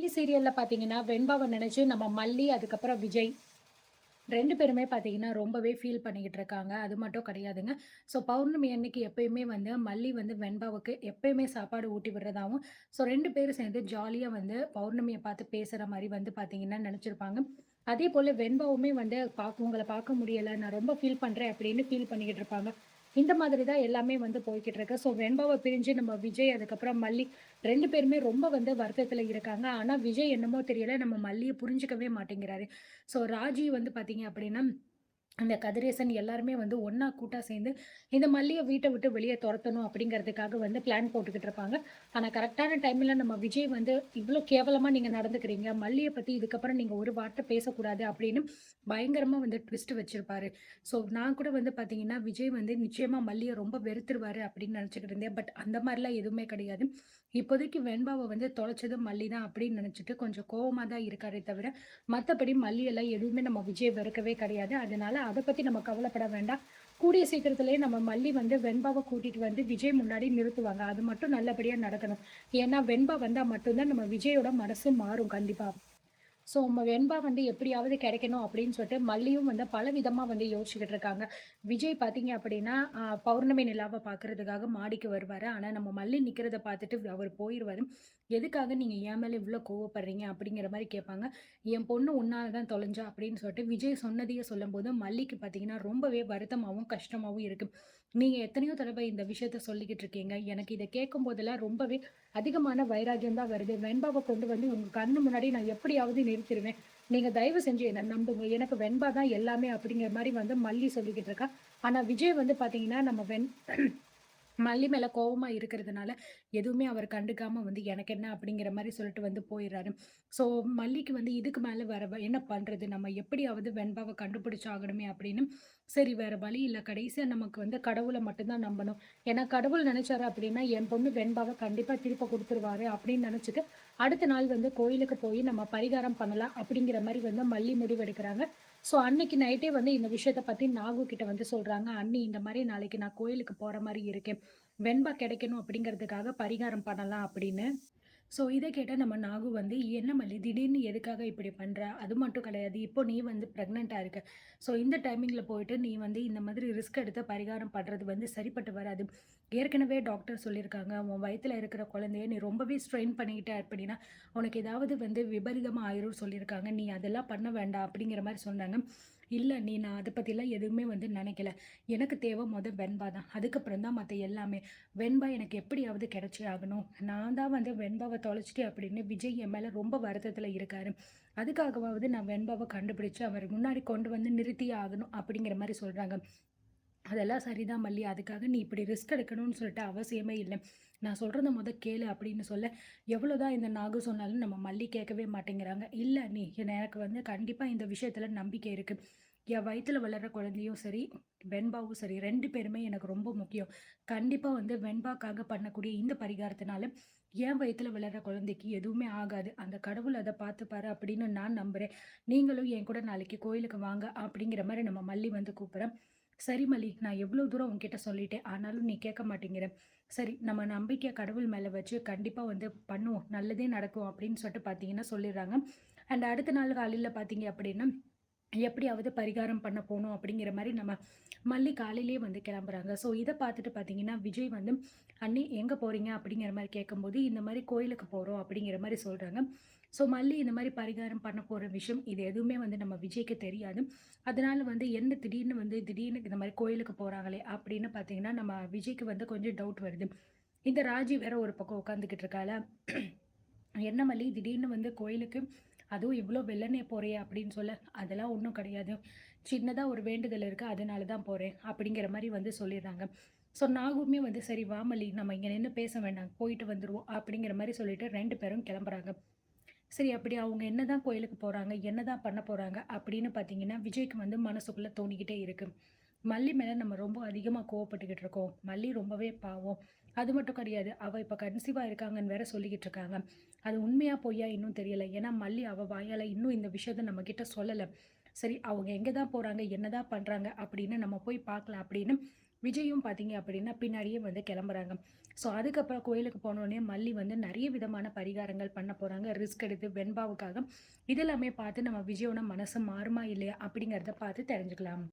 மல்லி சீரியல்ல பார்த்தீங்கன்னா, வெண்பாவ நெனச்சு நம்ம மல்லி, அதுக்கப்புறம் விஜய் 2 பேருமே பார்த்தீங்கன்னா, ரொம்பவே ஃபீல் பண்ணிக்கிட்டு இருக்காங்க. அது மட்டும் கிடையாதுங்க. ஸோ பௌர்ணமி அன்னைக்கு எப்பயுமே வந்து மல்லி வந்து வெண்பாவுக்கு எப்பயுமே சாப்பாடு ஊட்டி விடுறதாவும், ஸோ 2 பேரும் சேர்ந்து ஜாலியா வந்து பௌர்ணமிய பார்த்து பேசுற மாரி வந்து பார்த்தீங்கன்னா நெனச்சிருப்பாங்க. அதேபோல வெண்பாவுமே வந்து உங்கள பார்க்க முடியல. நான் ரொம்ப ஃபீல் பண்றேன் அப்படின்னு ஃபீல் பண்ணிக்கிட்டு இருப்பாங்க. இந்த மாதிரி தான் எல்லாமே வந்து போய்க்கிட்டு இருக்கு. ஸோ வெண்பாவ பிரிஞ்சு நம்ம விஜய், அதுக்கப்புறம் மல்லி 2 பேருமே ரொம்ப வந்து வருத்தத்துல இருக்காங்க. ஆனா விஜய் என்னமோ தெரியல, நம்ம மல்லிய புரிஞ்சுக்கவே மாட்டேங்கிறாரு. ஸோ ராஜி வந்து பார்த்தீங்க அப்படின்னா, அந்த கதிரேசன் எல்லாருமே வந்து ஒண்ணா கூட்டா சேர்ந்து, இந்த மல்லிய வீட்ட விட்டு வெளிய தொரத்தணும் அப்படிங்கிறதுக்காக வந்து பிளான் போட்டுக்கிட்டு இருப்பாங்க. ஆனா கரெக்ட்டான டைம்ல நம்ம விஜய் வந்து, "இவ்ளோ கேவலமா நீங்க நடந்துக்கிறீங்க. மல்லிய பத்தி இதுக்கப்புறம் நீங்க ஒரு வார்த்தை பேசக்கூடாது" அப்படின்னு பயங்கரமா வந்து ட்விஸ்ட் வச்சிருப்பாரு. ஸோ நான் கூட வந்து பார்த்தீங்கன்னா, விஜய் வந்து நிச்சயமா மல்லிய ரொம்ப வெறுத்துருவாரு அப்படின்னு நெனச்சுக்கிட்டு இருந்தேன். பட் அந்த மாரிலாம் எதுவுமே கிடையாது. இப்போதைக்கு வெண்பாவ வந்து தொலைச்சது மல்லி தான் அப்படின்னு நெனச்சுட்டு கொஞ்சம் கோவமா தான் இருக்காரே தவிர, மத்தபடி மல்லி எல்லாம் எதுவுமே நம்ம விஜய் வெறுக்கவே கிடையாது. அதனால அத பத்தி நம்ம கவலைப்பட வேண்டாம். கூடிய சீக்கிரத்திலேயே நம்ம மல்லி வந்து வெண்பாவ கூட்டிட்டு வந்து விஜய் முன்னாடி நிறுத்துவாங்க. அது மட்டும் நல்லபடியா நடக்கணும். ஏன்னா வெண்பா வந்தா மட்டும் தான் நம்ம விஜயோட மனசு மாறும் கண்டிப்பா. ஸோ வெண்பா வந்து எப்படியாவது கிடைக்கணும் அப்படின்னு சொல்லிட்டு மல்லியும் வந்து பலவிதமா வந்து யோசிச்சுக்கிட்டு இருக்காங்க. விஜய் பார்த்தீங்க அப்படின்னா, பௌர்ணமி நிலாவ பார்க்கறதுக்காக மாடிக்கு வருவாரு. ஆனா நம்ம மல்லி நிக்கிறத பார்த்துட்டு அவரு போயிருவாரு. "எதுக்காக நீங்க என் மேல இவ்ளோ கோவப்படுறீங்க?" அப்படிங்கிற மாரி கேட்பாங்க. "என் பொண்ணு உன்னால தான் தொலைஞ்சா" அப்படின்னு சொல்லிட்டு விஜய் சொன்னதையே சொல்லும்போது, மல்லிக்கு பார்த்தீங்கன்னா ரொம்பவே வருத்தமாவும், கஷ்டமாவும் இருக்கு. நீங்க எத்தனையோ தடவ இந்த விஷயத்த சொல்லிக்கிட்டு இருக்கீங்க. எனக்கு இத கேட்கும்போதெல்லாம் ரொம்பவே அதிகமான வைராக்கியம் தான் வருது. வெண்பாவ கொண்டு வந்து உங்க கண்ணு முன்னாடி நான் எப்படியாவது நிறுத்திருவேன். நீங்க தயவு செஞ்சு என்ன நம்புங்க. எனக்கு வெண்பா தான் எல்லாமே அப்படிங்கிற மாரி வந்து மல்லி சொல்லிக்கிட்டு இருக்கா. ஆனா விஜய் வந்து பார்த்தீங்கன்னா, நம்ம மல்லி மேல கோவமா இருக்கிறதுனால, எதுவுமே அவர் கண்டுக்காம வந்து எனக்கு என்ன அப்படிங்கிற மாரி சொல்லிட்டு வந்து போயிறாரு. ஸோ மல்லிக்கு வந்து இதுக்கு மேல வேற என்ன பண்றது? நம்ம எப்படியாவது வெண்பாவ கண்டுபிடிச்சாகணுமே அப்படின்னு, சரி வேற வழி இல்ல. கடைசியா நமக்கு வந்து கடவுள மட்டும் தான் நம்பணும். ஏன்னா கடவுள் நெனச்சாரு அப்படின்னா, என் பொண்ணு வெண்பாவ கண்டிப்பா திருப்ப குடுத்துருவாரு அப்படின்னு நெனச்சுட்டு, அடுத்த நாள் வந்து கோயிலுக்கு போய் நம்ம பரிகாரம் பண்ணலாம் அப்படிங்கிற மாரி வந்து மல்லி முடிவெடுக்கிறாங்க. ஸோ அன்னைக்கு நைட்டே வந்து இந்த விஷயத்த பத்தி நாகு கிட்ட வந்து சொல்றாங்க. "அண்ணி இந்த மாரி நாளைக்கு நான் கோயிலுக்கு போற மாரி இருக்கேன். வெண்பா கிடைக்கணும் அப்படிங்கிறதுக்காக பரிகாரம் பண்ணலாம்" அப்படின்னு. ஸோ இத கேட்ட நம்ம நாகு வந்து, "என்ன மல்லி திடீர்னு எதுக்காக இப்படி பண்ற? அது மட்டும் கிடையாது. இப்போ நீ வந்து பிரெக்னன்ட்டா இருக்க. ஸோ இந்த டைமிங்ல போயிட்டு நீ வந்து இந்த மாதிரி ரிஸ்க் எடுத்து பரிகாரம் பண்றது வந்து சரிப்பட்டு வராது. ஏற்கனவே டாக்டர் சொல்லியிருக்காங்க, உன் வயித்துல இருக்கிற குழந்தைய நீ ரொம்பவே ஸ்ட்ரெயின் பண்ணிக்கிட்ட அப்படின்னா, உனக்கு ஏதாவது வந்து விபரீதமா ஆயிரும்னு சொல்லியிருக்காங்க. நீ அதெல்லாம் பண்ண வேண்டாம்." அப்படிங்கிற மாரி சொன்னாங்க. "இல்ல நீ நான் அத பத்திலாம் எதுவுமே வந்து நினைக்கல. எனக்கு தேவை வெண்பா தான். அதுக்கப்புறம் தான் மத்த எல்லாமே. வெண்பா எனக்கு எப்படியாவது கிடைச்சே ஆகணும். நான் தான் வந்து வெண்பாவ தொலைச்சுட்டேன் அப்படின்னு விஜய் என் மேல ரொம்ப வருத்தத்துல இருக்காரு. அதுக்காகவாவது நான் வெண்பாவ கண்டுபிடிச்சு அவர் முன்னாடி கொண்டு வந்து நிறுத்தியே ஆகணும்." அப்படிங்கிற மாரி சொல்றாங்க. "அதெல்லாம் சரிதான் மல்லி. அதுக்காக நீ இப்படி ரிஸ்க் எடுக்கணும்னு சொல்லிட்டு அவசியமே இல்ல. நான் சொல்றத கேளு" அப்படின்னு சொல்ல, எவ்வளோதான் இந்த நாகு சொன்னாலும் நம்ம மல்லி கேட்கவே மாட்டேங்கிறாங்க. "இல்ல நீ எனக்கு வந்து கண்டிப்பா இந்த விஷயத்துல நம்பிக்கை இருக்கு. என் வயித்துல வளர்ற குழந்தையும் சரி, வெண்பாவும் சரி 2 பேருமே எனக்கு ரொம்ப முக்கியம். கண்டிப்பா வந்து வெண்பாக்காக பண்ணக்கூடிய இந்த பரிகாரத்தினால என் வயித்துல வளர்ற குழந்தைக்கு எதுவுமே ஆகாது. அந்த கடவுள் அத பார்த்துப்பாரு அப்படின்னு நான் நம்புறேன். நீங்களும் என் கூட நாளைக்கு கோயிலுக்கு வாங்க" அப்படிங்கிற மாரி நம்ம மல்லி வந்து கூப்பிடுறா. "சரி மல்லி, நான் எவ்ளோ தூரம் உன்கிட்ட சொல்லிட்டேன். ஆனாலும் நீ கேட்க மாட்டேங்கிற. சரி நம்ம நம்பிக்கைய கடவுள் மேல வச்சு கண்டிப்பா வந்து பண்ணுவோம். நல்லதே நடக்கும்" அப்படின்னு சொல்லிட்டு பார்த்தீங்கன்னா சொல்லிடுறாங்க. அண்ட் அடுத்த நாள் காலையில பார்த்தீங்க அப்படின்னா, எப்படியாவது பரிகாரம் பண்ண போணும் அப்படிங்கிற மாரி நம்ம மல்லி காலையிலேயே வந்து கிளம்புறாங்க. ஸோ இத பார்த்துட்டு பார்த்தீங்கன்னா, விஜய் வந்து, "அண்ணி எங்க போறீங்க?" அப்படிங்கிற மாரி கேட்கும்போது, "இந்த மாரி கோயிலுக்கு போறோம்" அப்படிங்கிற மாரி சொல்றாங்க. ஸோ மல்லி இந்த மாரி பரிகாரம் பண்ண போற விஷயம் இது எதுவுமே வந்து நம்ம விஜய்க்கு தெரியாது. அதனால வந்து என்ன திடீர்னு இந்த மாரி கோயிலுக்கு போறாங்களே அப்படின்னு பார்த்தீங்கன்னா, நம்ம விஜய்க்கு வந்து கொஞ்சம் டவுட் வருது. இந்த ராஜி வேற ஒரு பக்கம் உட்காந்துக்கிட்டு இருக்காளா, "என்ன மல்லி திடீர்னு வந்து கோயிலுக்கு, அதுவும் இவ்ளோ வெள்ளனே போறியே?" அப்படின்னு சொல்ல, "அதெல்லாம் ஒண்ணும் கிடையாது. சின்னதா ஒரு வேண்டுதல் இருக்கு. அதனால தான் போறேன்." அப்படிங்கிற மாரி வந்து சொல்லிடுறாங்க. ஸோ நாகுமே வந்து, "சரி வா மல்லி, நம்ம இங்க நின்னு பேச வேண்டாம். போயிட்டு வந்துருவோம்." அப்படிங்கிற மாரி சொல்லிட்டு 2 பேரும் கிளம்புறாங்க. சரி அப்படி அவங்க என்னதான் கோயிலுக்கு போறாங்க, என்னதான் பண்ண போறாங்க அப்படின்னு பார்த்தீங்கன்னா, விஜய்க்கு வந்து மனசுக்குள்ள தோணிக்கிட்டே இருக்கு. மல்லி மேல நம்ம ரொம்ப அதிகமா கோவப்பட்டுக்கிட்டு இருக்கோம். மல்லி ரொம்பவே பாவம். அது மட்டும் கிடையாது. அவ இப்ப கன்சீவா இருக்காங்கன்னு வேற சொல்லிக்கிட்டு இருக்காங்க. அது உண்மையா பொய்யா இன்னும் தெரியல. ஏன்னா மல்லி அவ வாயால இன்னும் இந்த விஷயத்த நம்மகிட்ட சொல்லல. சரி அவங்க எங்க தான் போறாங்க, என்னதான் பண்றாங்க அப்படின்னு நம்ம போய் பார்க்கலாம் அப்படின்னு விஜயும் பார்த்தீங்க அப்படின்னா பின்னாடியே வந்து கிளம்புறாங்க. ஸோ அதுக்கப்புறம் கோயிலுக்கு போனோனே மல்லி வந்து நெறைய விதமான பரிகாரங்கள் பண்ண போறாங்க. ரிஸ்க் எடுத்து வெண்பாவுக்காக. இதெல்லாமே பார்த்து நம்ம விஜயோட மனசு மாறுமா இல்லையா? அப்படிங்கிறத பார்த்து தெரிஞ்சுக்கலாம்.